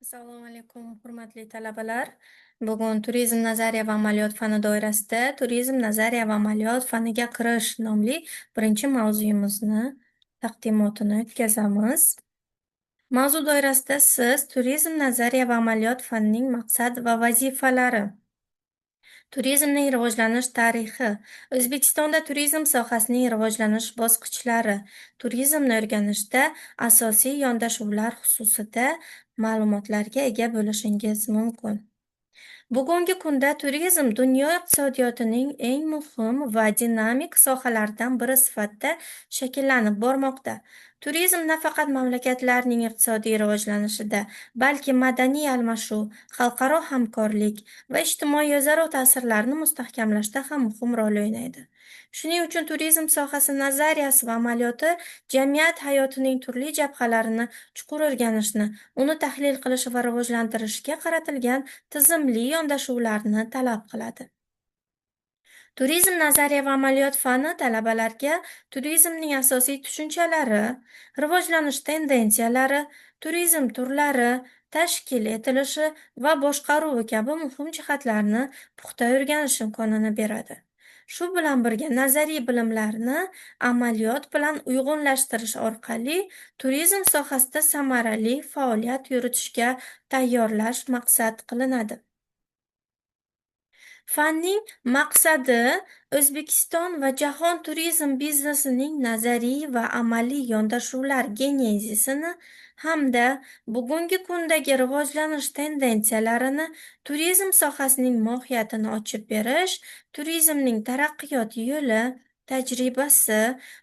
Assalomu alaykum, hurmatli talabalar. Bugun turizm nazariya va amaliyot fani doirasida turizm nazariya va amaliyot faniga kirish nomli birinchi mavzuyimizni taqdimotini o'tkazamiz. Mavzu doirasida siz turizm nazariya va amaliyot fanining maqsad va vazifalari, turizmning rivojlanish tarixi, O'zbekistonda turizm sohasining rivojlanish bosqichlari, turizmni o'rganishda asosiy yondashuvlar xususida ma'lumotlarga ega bo'lishingiz mumkin. Bugungi kunda turizm dunyo iqtisodiyotining eng muhim va dinamik sohalaridan biri sifatida shakllanib bormoqda. Turizm nafaqat mamlakatlarning iqtisodiy rivojlanishida, balki madaniy almashuv, xalqaro hamkorlik va ijtimoiy o'zaro ta'sirlarni mustahkamlashda ham muhim rol o'ynaydi. Shuning uchun turizm sohasi nazariyasi va amaliyoti jamiyat hayotining turli jabhalarini chuqur o'rganishni, uni tahlil qilish va rivojlantirishga qaratilgan tizimli yondashuvlarni talab qiladi. Turizm nazariya va amaliyot fani talabalarga turizmning asosiy tushunchalari, rivojlanish tendensiyalari, turizm turlari, tashkil etilishi va boshqaruvi kabi muhim jihatlarni puxta o'rganish imkonini beradi. Shu bilan birga nazariy bilimlarni amaliyot bilan uyg'unlashtirish orqali turizm sohasida samarali faoliyat yuritishga tayyorlash maqsad qilinadi. Fanning maqsadi O'zbekiston va jahon turizm biznesining nazariy va amaliy yondashuvlar genezisini hamda bugungi kundagi rivojlanish tendensiyalarini, turizm sohasining mohiyatini ochib berish, turizmning taraqqiyot yo'li, tajribasi,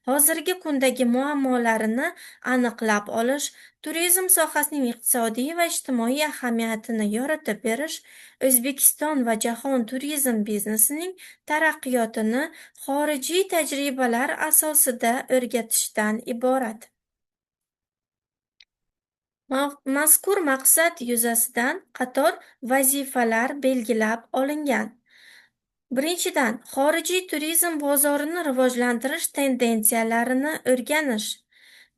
hozirgi kundagi muammolarini aniqlab olish, turizm sohasining iqtisodiy va ijtimoiy ahamiyatini yoritib berish, O'zbekiston va jahon turizm biznesining taraqqiyotini xorijiy tajribalar asosida o'rgatishdan iborat. Mazkur maqsad yuzasidan qator vazifalar belgilab olingan. Birinchidan, xorijiy turizm bozorini rivojlantirish tendensiyalarini o'rganish.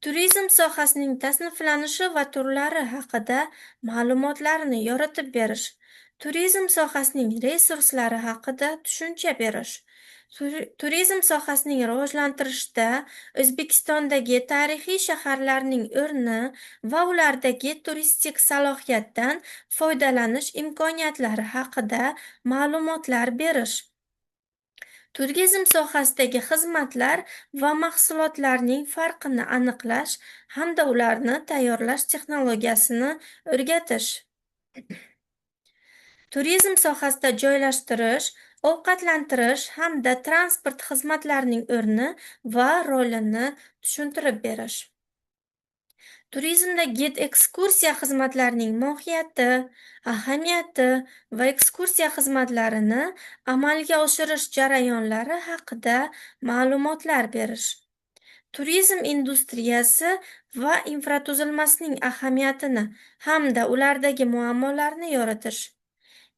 Turizm sohasining tasniflanishi va turlari haqida ma'lumotlarni yoritib berish. Turizm sohasining resurslari haqida tushuncha berish. Turizm sohasining rivojlantirishda O'zbekistondagi tarixiy shaharlarning o'rni va ulardagi turistik salohiyatdan foydalanish imkoniyatlari haqida ma'lumotlar berish. Turizm sohasidagi xizmatlar va mahsulotlarning farqini aniqlash hamda ularni tayyorlash texnologiyasini o'rgatish. Turizm sohasida joylashtirish, ovqatlantirish hamda transport xizmatlarining o'rni va rolini tushuntirib berish. Turizmda gid ekskursiya xizmatlarining mohiyati, ahamiyati va ekskursiya xizmatlarini amalga oshirish jarayonlari haqida ma'lumotlar berish. Turizm industriyasi va infratuzilmasining ahamiyatini hamda ulardagi muammolarni yoritish.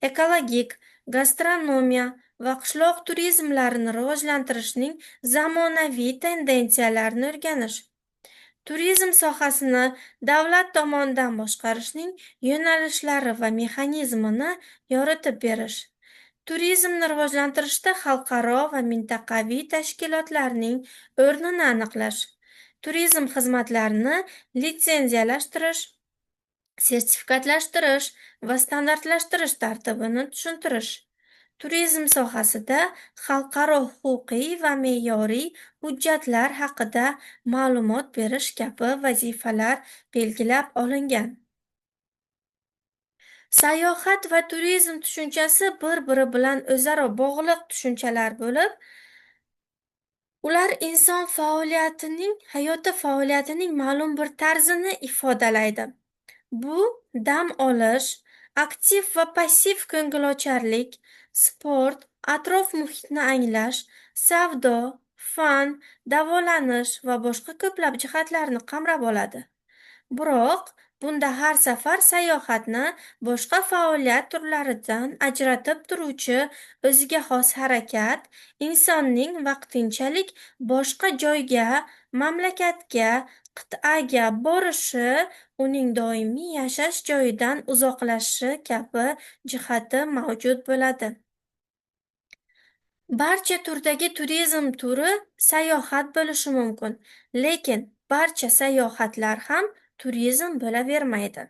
Ekologik, gastronomiya va qishloq turizmlarini rivojlantirishning zamonaviy tendensiyalarini o'rganish. Turizm sohasini davlat tomonidan boshqarishning yo'nalishlari va mexanizmini yoritib berish. Turizmni rivojlantirishda xalqaro va mintaqaviy tashkilotlarning o'rnini aniqlash. Turizm xizmatlarini litsenziyalashtirish, sertifikatlashtirish va standartlashtirish tartibini tushuntirish. Turizm sohasida xalqaro huquqiy va me'yoriy hujjatlar haqida ma'lumot berish kabi vazifalar belgilab olingan. Sayohat va turizm tushunchasi bir-biri bilan o'zaro bog'liq tushunchalar bo'lib, ular inson hayoti faoliyatining ma'lum bir tarzini ifodalaydi. Bu dam olish, aktiv va passiv ko'ngilocharlik, sport, atrof muhitni anglash, savdo, fan, davolanish va boshqa ko'plab jihatlarni qamrab oladi. Biroq, bunda har safar sayohatni boshqa faoliyat turlaridan ajratib turuvchi o'ziga xos harakat, insonning vaqtinchalik boshqa joyga, mamlakatga, qit'aga borishi, uning doimiy yashash joyidan uzoqlashishi kabi jihati mavjud bo'ladi. Barcha turdagi turizm turi sayohat bo'lishi mumkin, lekin barcha sayohatlar ham turizm bo'lavermaydi.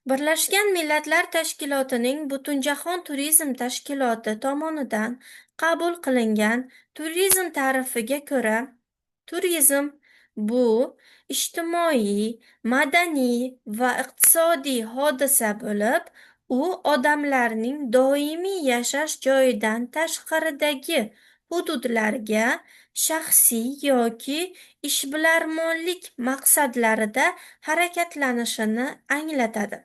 Birlashgan Millatlar Tashkilotining Butunjahon turizm tashkiloti tomonidan qabul qilingan turizm ta'rifiga ko'ra, turizm bu ijtimoiy, madaniy va iqtisodiy hodisa bo'lib, u odamlarning doimiy yashash joyidan tashqaridagi hududlarga shaxsiy yoki ishbilarmonlik maqsadlarida harakatlanishini anglatadi.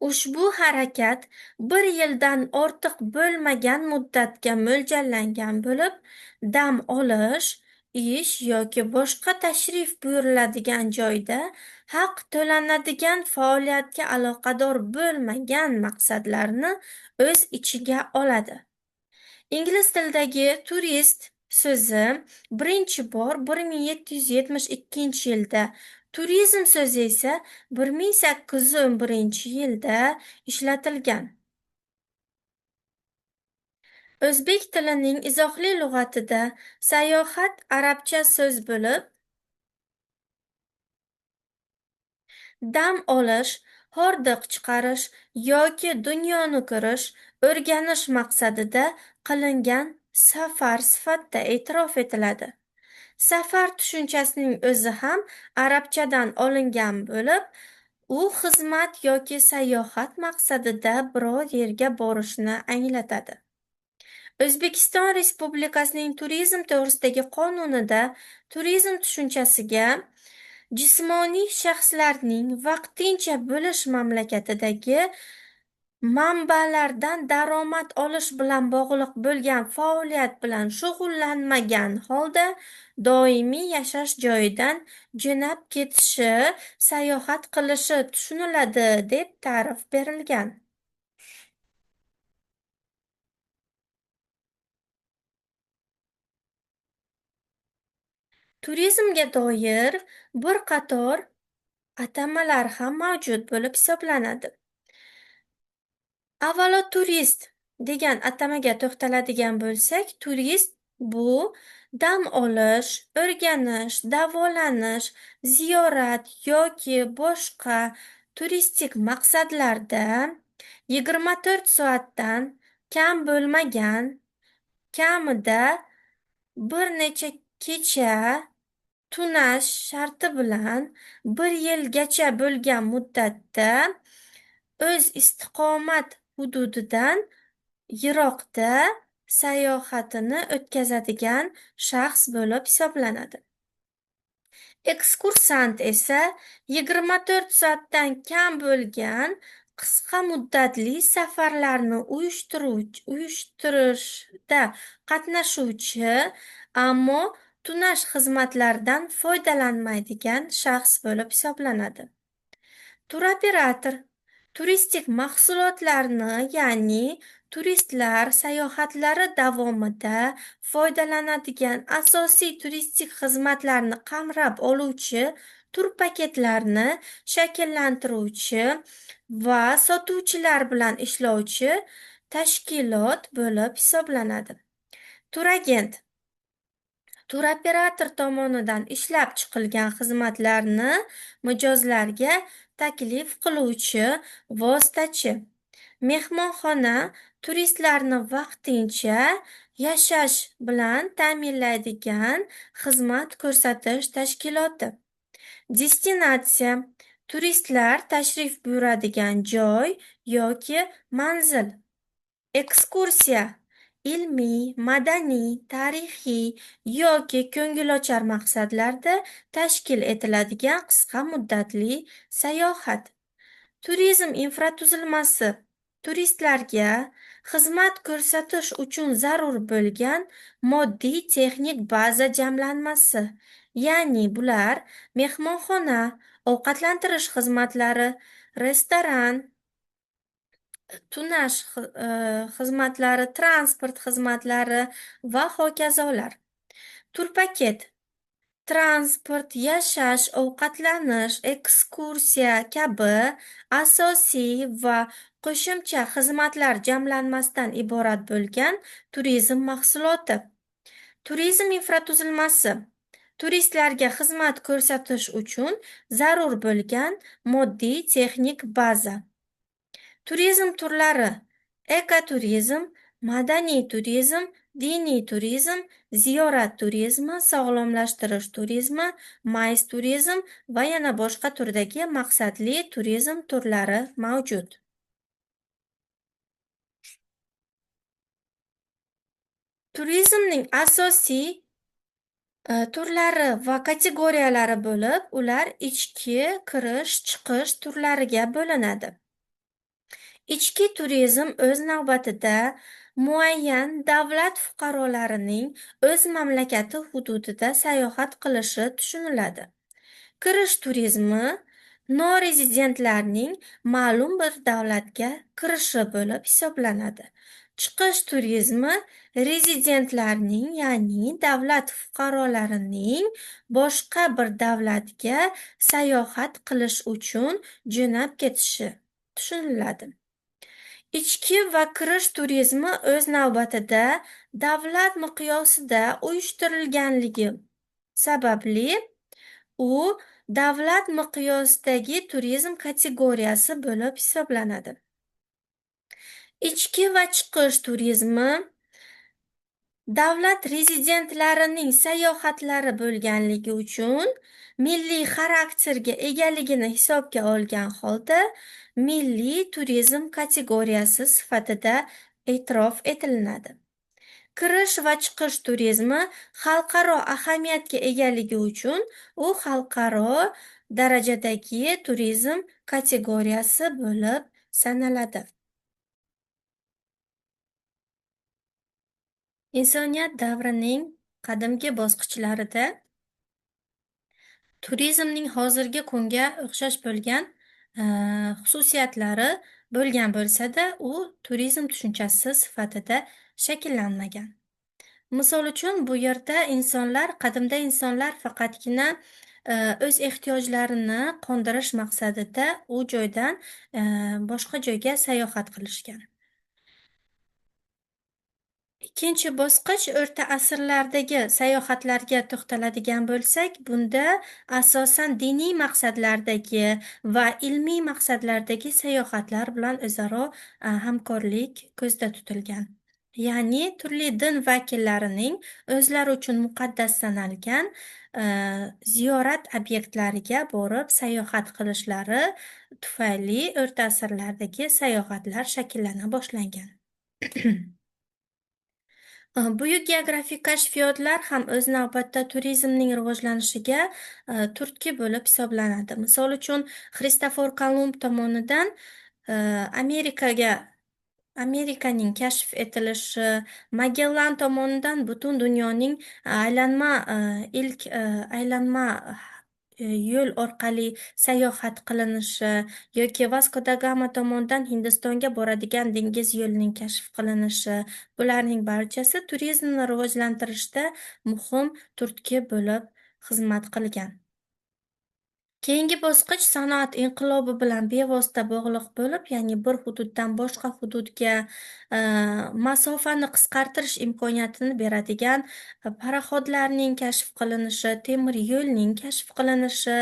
Ushbu harakat bir yildan ortiq bo'lmagan muddatga mo'ljallangan bo'lib, dam olish, ish yoki boshqa tashrif buyuriladigan joyda haq to'lanadigan faoliyatga aloqador bo'lmagan maqsadlarni o'z ichiga oladi. Ingliz tilidagi turist so'zi birinchi bor 1772-yilda, turizm so'zi esa 1811-yilda ishlatilgan. O'zbek tilining izohli lug'atida sayohat arabcha so'z bo'lib, dam olish, hordiq chiqarish yoki dunyoni ko'rish, o'rganish maqsadida qilingan safar sifatida e'tirof etiladi. Safar tushunchasining o'zi ham arabchadan olingan bo'lib, u xizmat yoki sayohat maqsadida biror yerga borishni anglatadi. O'zbekiston Respublikasining turizm to'g'risidagi qonunida turizm tushunchasiga jismoniy shaxslarning vaqtincha bo'lish mamlakatidagi manbalardan daromad olish bilan bog'liq bo'lgan faoliyat bilan shug'ullanmagan holda doimiy yashash joyidan jo'nab ketishi, sayohat qilishi tushuniladi deb ta'rif berilgan. Turizmga doir bir qator atamalar ham mavjud bo'lib hisoblanadi. Avvalo turist degan atamaga to'xtaladigan bo'lsak, turist bu dam olish, o'rganish, davolanish, ziyorat yoki boshqa turistik maqsadlarda 24 soatdan kam bo'lmagan, kamida bir necha kecha tunash sharti bilan bir yilgacha bo'lgan muddatda o'z istiqomat hududidan yiroqda sayohatini o'tkazadigan shaxs bo'lib hisoblanadi. Ekskursant esa 24 soatdan kam bo'lgan qisqa muddatli safarlarni uyushtirishda qatnashuvchi, ammo tunash xizmatlaridan foydalanmaydigan shaxs bo'lib hisoblanadi. Turoperator turistik mahsulotlarni, ya'ni turistlar sayohatlari davomida foydalanadigan asosiy turistik xizmatlarni qamrab oluvchi tur paketlarni shakllantiruvchi va sotuvchilar bilan ishlovchi tashkilot bo'lib hisoblanadi. Turagent turoperator tomonidan ishlab chiqilgan xizmatlarni mijozlarga taklif qiluvchi vositachi. Mehmonxona turistlarni vaqtincha yashash bilan ta'minlaydigan xizmat ko'rsatish tashkiloti. Destinatsiya turistlar tashrif buyuradigan joy yoki manzil. Ekskursiya ilmiy, madaniy, tarixiy yoki ko'ngilochar maqsadlarda tashkil etiladigan qisqa muddatli sayohat. Turizm infratuzilmasi turistlarga xizmat ko'rsatish uchun zarur bo'lgan moddiy texnik baza jamlanmasi, ya'ni bular mehmonxona, ovqatlantirish xizmatlari, restoran, tunash xizmatlari, transport xizmatlari va hokazolar. Turpaket transport, yashash, ovqatlanish, ekskursiya kabi asosiy va qo'shimcha xizmatlar jamlanmasidan iborat bo'lgan turizm mahsuloti. Turizm infratuzilmasi turistlarga xizmat ko'rsatish uchun zarur bo'lgan moddiy texnik baza. Turizm turlari: ekoturizm, madaniy turizm, diniy turizm, ziyorat turizmi, sog'lomlashtirish turizmi, mayz turizm va yana boshqa turdagi maqsadli turizm turlari mavjud. Turizmning asosiy turlari va kategoriyalari bo'lib, ular ichki, kirish, chiqish turlariga bo'linadi. Ichki turizm o'z navbatida muayyan davlat fuqarolarining o'z mamlakati hududida sayohat qilishi tushuniladi. Kirish turizmi norezidentlarning ma'lum bir davlatga kirishi bo'lib hisoblanadi. Chiqish turizmi rezidentlarning, ya'ni davlat fuqarolarining boshqa bir davlatga sayohat qilish uchun jo'nab ketishi tushuniladi. Ichki va kirish turizmi o'z navbatida davlat miqyosida uyushtirilganligi sababli u davlat miqyosidagi turizm kategoriyasi bo'lib hisoblanadi. Ichki va chiqish turizmi davlat rezidentlarining sayohatlari bo'lganligi uchun milliy xarakterga egaligini hisobga olgan holda milliy turizm kategoriyasi sifatida e'tirof etiladi. Kirish va chiqish turizmi xalqaro ahamiyatga egaligi uchun u xalqaro darajadagi turizm kategoriyasi bo'lib sanaladi. Insoniyat davrining qadimgi bosqichlarida turizmning hozirgi kunga o'xshash bo'lgan xususiyatlari bo'lgan bo'lsa-da, u turizm tushunchasi sifatida shakllanmagan. Misol uchun, bu yerda qadimda insonlar faqatgina o'z ehtiyojlarini qondirish maqsadida u joydan boshqa joyga sayohat qilishgan. Ikkinchi bosqich o'rta asrlardagi sayohatlarga to'xtaladigan bo'lsak, bunda asosan diniy maqsadlardagi va ilmiy maqsadlardagi sayohatlar bilan o'zaro hamkorlik ko'zda tutilgan. Ya'ni turli din vakillarining o'zlari uchun muqaddas sanalgan ziyorat obyektlariga borib sayohat qilishlari tufayli o'rta asrlardagi sayohatlar shakllana boshlangan. Buyuk geografik kashfiyotlar ham o'z navbatida turizmning rivojlanishiga turtki bo'lib hisoblanadi. Misol uchun, Xristofor Kolumb tomonidan Amerikaning kashf etilishi, Magellan tomonidan butun dunyoning ilk aylanma yo'l orqali sayohat qilinishi yoki Vasko da Gama tomonidan Hindistonga boradigan dengiz yo'lining kashf qilinishi, bularning barchasi turizmni rivojlantirishda muhim turtki bo'lib xizmat qilgan. Keyingi bosqich sanoat inqilobi bilan bevosita bog'liq bo'lib, ya'ni bir hududdan boshqa hududga masofani qisqartirish imkoniyatini beradigan paraxodlarning kashf qilinishi, temir yo'lning kashf qilinishi,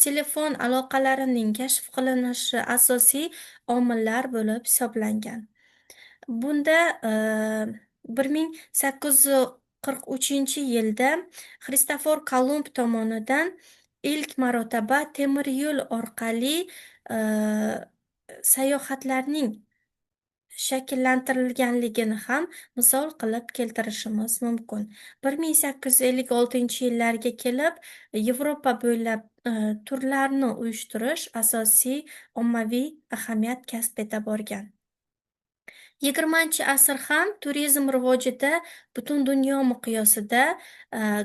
telefon aloqalarining kashf qilinishi asosiy omillar bo'lib hisoblangan. Bunda 1843-yilda Xristofor Kolumb tomonidan ilk marotaba temir yo'l orqali sayohatlarning shakllantirilganligini ham misol qilib keltirishimiz mumkin. 1856-yillarga kelib Yevropa bo'ylab turlarni uyushtirish asosiy ommaviy ahamiyat kasb eta borgan. 20-asr ham turizm rivojida butun dunyo miqyosida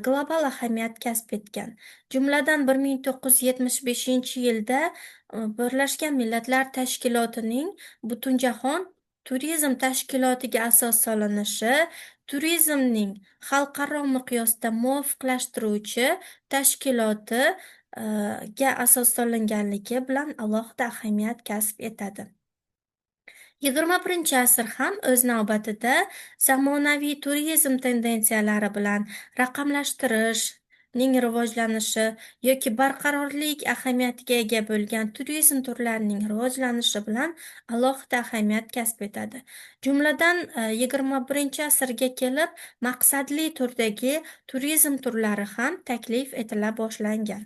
global ahamiyat kasb etgan. Jumladan 1975-yilda Birlashgan Millatlar Tashkilotining Butunjahon turizm tashkilotiga asos solinishi turizmning xalqaro miqyosda muvofiqlashtiruvchi tashkiloti ga asos solinganligi bilan alohida ahamiyat kasb etadi. 21 asr ham o'z navbatida zamonaviy turizm tendensiyalari bilan raqamlashtirishning rivojlanishi yoki barqarorlik ahamiyatiga ega bo'lgan turizm turlarining rivojlanishi bilan alohida ahamiyat kasb etadi. Jumladan, 21 asrga kelib maqsadli turdagi turizm turlari ham taklif etila boshlangan.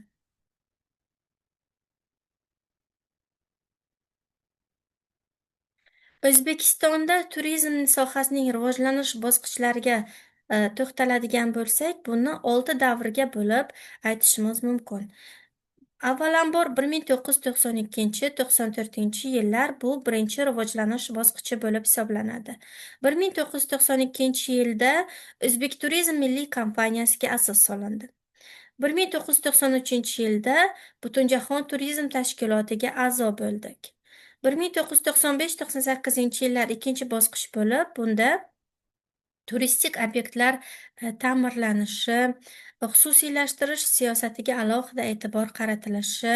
O'zbekistonda turizm sohasining rivojlanish bosqichlariga to'xtaladigan bo'lsak, buni 6 davrga bo'lib aytishimiz mumkin. Avvalambor 1992-94 yillar bu birinchi rivojlanish bosqichi bo'lib hisoblanadi. 1992-yilda O'zbek turizm milliy kompaniyasiga asos solindi. 1993-yilda Butunjahon turizm tashkilotiga a'zo bo'ldik. 1995-98-yillar ikkinchi bosqich bo'lib, bunda turistik obyektlar ta'mirlanishi, xususiylashtirish siyosatiga alohida e'tibor qaratilishi,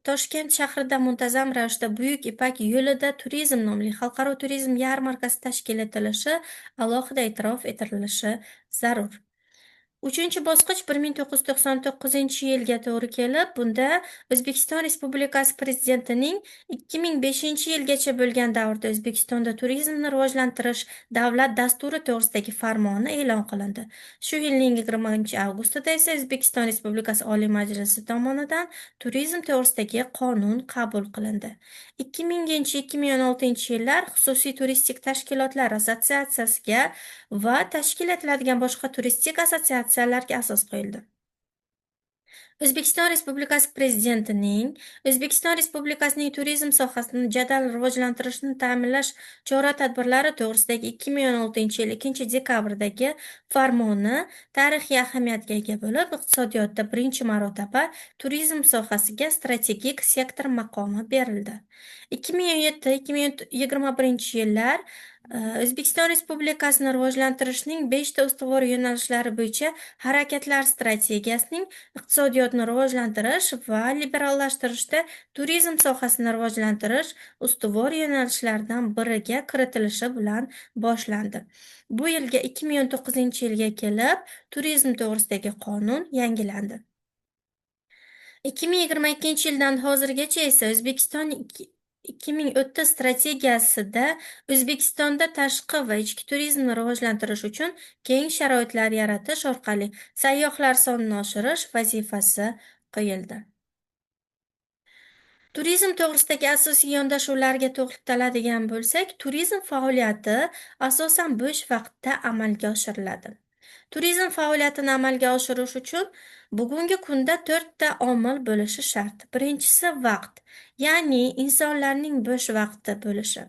Toshkent shahrida muntazam ravishda Buyuk Ipak yo'lida turizm nomli xalqaro turizm yarmarkasi tashkil etilishi alohida e'tirof etilishi zarur. Uchinchi bosqich 1999-yilga to'g'ri kelib, bunda O'zbekiston Respublikasi Prezidentining 2005-yilgacha bo'lgan davrda O'zbekistonda turizmni rivojlantirish davlat dasturi to'g'risidagi farmoni e'lon qilindi. Shu yilning 20-avgustida esa O'zbekiston Respublikasi Oliy Majlisi tomonidan turizm to'g'risidagi qonun qabul qilindi. 2000-2016-yillar xususiy turistik tashkilotlar assotsiatsiyasiga va tashkil etiladigan boshqa turistik assotsiatsiyalarga asos qo'yildi. O'zbekiston Respublikasi Prezidentining O'zbekiston Respublikasining turizm sohasini jadal rivojlantirishni ta'minlash chora-tadbirlari to'g'risidagi 2016-yil 2-dekabrdagi farmoni tarixiy ahamiyatga ega bo'lib, iqtisodiyotda birinchi marotaba turizm sohasiga strategik sektor maqomi berildi. 2017-2021-yillar O'zbekiston Respublikasini rivojlantirishning 5 ta ustuvor yo'nalishlari bo'yicha harakatlar strategiyasining iqtisodiyotni rivojlantirish va liberallashtirishda turizm sohasini rivojlantirish ustuvor yo'nalishlaridan biriga kiritilishi bilan boshlandi. Bu yilga 2019-yilga kelib turizm to'g'risidagi qonun yangilandi. 2022-yildan hozirgacha esa O'zbekiston 2030 strategiyasida O'zbekistonda tashqi va ichki turizmni rivojlantirish uchun keng sharoitlar yaratish orqali sayyohlar sonini oshirish vazifasi qo'yildi. Turizm to'g'risidagi asosiy yondashuvlarga to'xtaladigan bo'lsak, turizm faoliyati asosan bo'sh vaqtda amalga oshiriladi. Turizm faoliyatini amalga oshirish uchun bugungi kunda 4 ta omil bo'lishi shart. Birinchisi vaqt, ya'ni insonlarning bo'sh vaqti bo'lishi.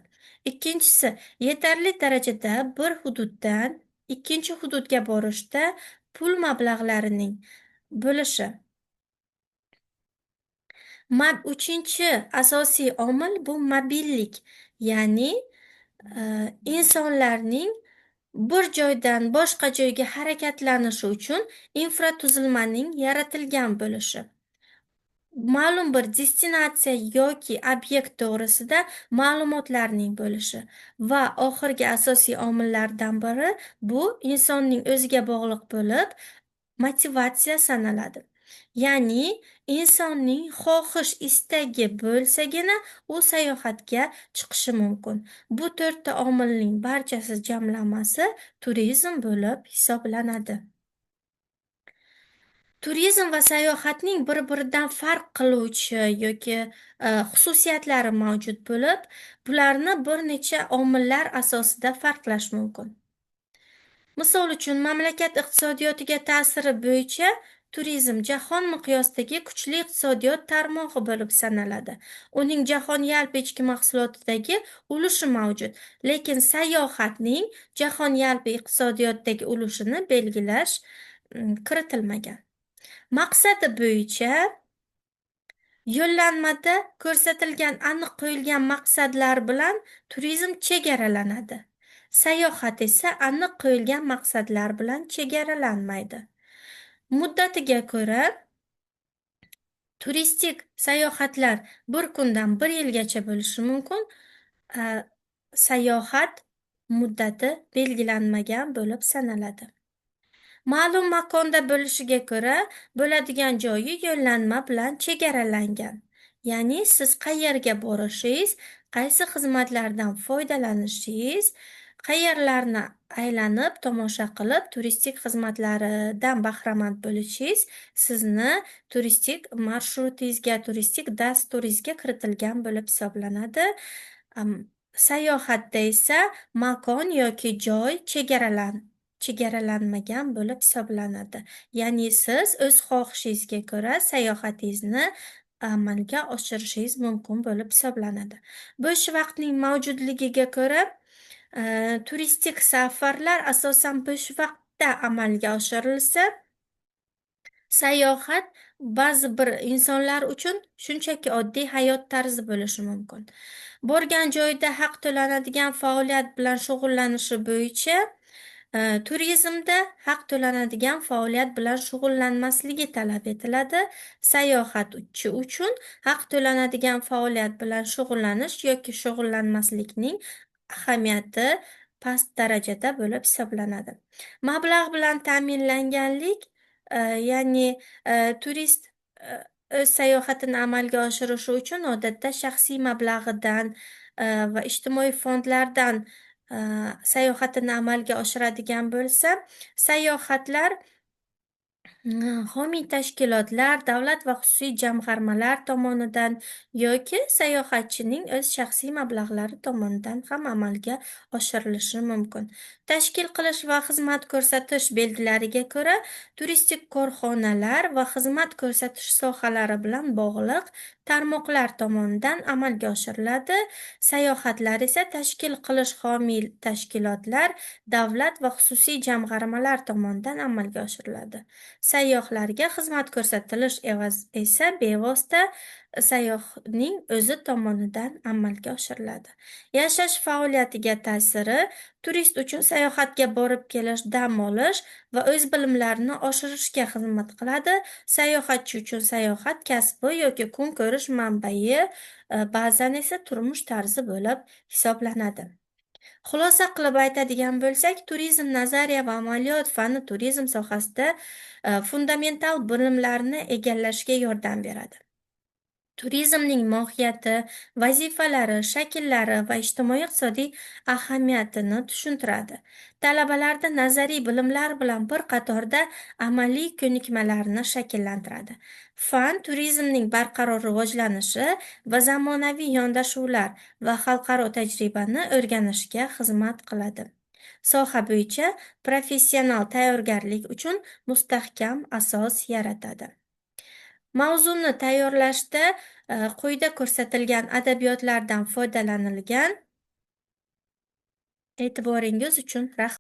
Ikkinchisi yetarli darajada bir hududdan ikkinchi hududga borishda pul mablag'larining bo'lishi. Uchinchi asosiy omil bu mobillik, ya'ni insonlarning bir joydan boshqa joyga harakatlanishi uchun infratuzilmaning yaratilgan bo'lishi. Ma'lum bir destinatsiya yoki obyekt to'g'risida ma'lumotlarning bo'lishi va oxirgi asosiy omillardan biri bu insonning o'ziga bog'liq bo'lib, motivatsiya sanaladi. Ya'ni insonning xohish istagi bo'lsagina u sayohatga chiqishi mumkin. Bu 4 ta omilning barchasi jamlanmasi turizm bo'lib hisoblanadi. Turizm va sayohatning bir-biridan farq qiluvchi yoki xususiyatlari mavjud bo'lib, bularni bir necha omillar asosida farqlash mumkin. Misol uchun, mamlakat iqtisodiyotiga ta'siri bo'yicha turizm jahon miqyosidagi kuchli iqtisodiyot tarmog'i bo'lib sanaladi. Uning jahon yalpi ichki mahsulotidagi ulushi mavjud, lekin sayohatning jahon yalpi iqtisodiyotdagi ulushini belgilash kiritilmagan. Maqsadi bo'yicha yo'llanmada ko'rsatilgan aniq qo'yilgan maqsadlar bilan turizm chegaralanadi. Sayohat esa aniq qo'yilgan maqsadlar bilan chegaralanmaydi. Muddatiga ko'ra turistik sayohatlar bir kundan bir yilgacha bo'lishi mumkin. A, Sayohat muddati belgilanmagan bo'lib sanaladi. Ma'lum makonda bo'lishiga ko'ra, bo'ladigan joyi yo'llanma bilan chegaralangan. Ya'ni siz qayerga borishingiz, qaysi xizmatlardan foydalanishingiz, qayerlarni aylanib, tomosha qilib, turistik xizmatlaridan bahramand bo'lishingiz sizni turistik marshrutingizga, turistik dasturingizga kiritilgan bo'lib hisoblanadi. Sayohatda esa makon yoki joy chegaralanmagan bo'lib hisoblanadi. Ya'ni siz o'z xohishingizga ko'ra sayohatingizni amalga oshirishingiz mumkin bo'lib hisoblanadi. Bo'sh vaqtning mavjudligiga ko'ra, turistik safarlar asosan bo'sh vaqtda amalga oshirilsa, sayohat ba'zi bir insonlar uchun shunchaki oddiy hayot tarzi bo'lishi mumkin. Borgan joyda haq to'lanadigan faoliyat bilan shug'ullanishi bo'yicha turizmda haq to'lanadigan faoliyat bilan shug'ullanmasligi talab etiladi. Sayohatchi uchun haq to'lanadigan faoliyat bilan shug'ullanish yoki shug'ullanmaslikning ahamiyati past darajada bo'lib hisoblanadi. Mablag' bilan ta'minlanganlik, ya'ni turist o'z sayohatini amalga oshirishi uchun odatda shaxsiy mablag'idan va ijtimoiy fondlardan sayohatini amalga oshiradigan bo'lsa, sayohatlar homiy tashkilotlar, davlat va xususiy jamg'armalar tomonidan yoki sayohatchining o'z shaxsiy mablag'lari tomonidan ham amalga oshirilishi mumkin. Tashkil qilish va xizmat ko'rsatish belgilariga ko'ra, turistik korxonalar va xizmat ko'rsatish sohalari bilan bog'liq tarmoqlar tomonidan amalga oshiriladi. Sayohatlar esa tashkil qilish homiy tashkilotlar, davlat va xususiy jamg'armalar tomonidan amalga oshiriladi. Sayyohlarga xizmat ko'rsatilish esa bevosita sayyohning o'zi tomonidan amalga oshiriladi. Yashash faoliyatiga ta'siri turist uchun sayohatga borib kelish, dam olish va o'z bilimlarini oshirishga xizmat qiladi. Sayohatchi uchun sayohat kasbi yoki kun ko'rish manbai, ba'zan esa turmush tarzi bo'lib hisoblanadi. Xulosa qilib aytadigan bo'lsak, turizm nazariya va amaliyot fani turizm sohasida fundamental bilimlarni egallashga yordam beradi. Turizmning mohiyati, vazifalari, shakllari va ijtimoiy-iqtisodiy ahamiyatini tushuntiradi. Talabalarda nazariy bilimlar bilan bir qatorda amaliy ko'nikmalarni shakllantiradi. Fan turizmning barqaror rivojlanishi va zamonaviy yondashuvlar va xalqaro tajribani o'rganishga xizmat qiladi. Soha bo'yicha professional tayyorgarlik uchun mustahkam asos yaratadi. Mavzuni tayyorlashda quyida ko'rsatilgan adabiyotlardan foydalanilgan. E'tiboringiz uchun rahmat.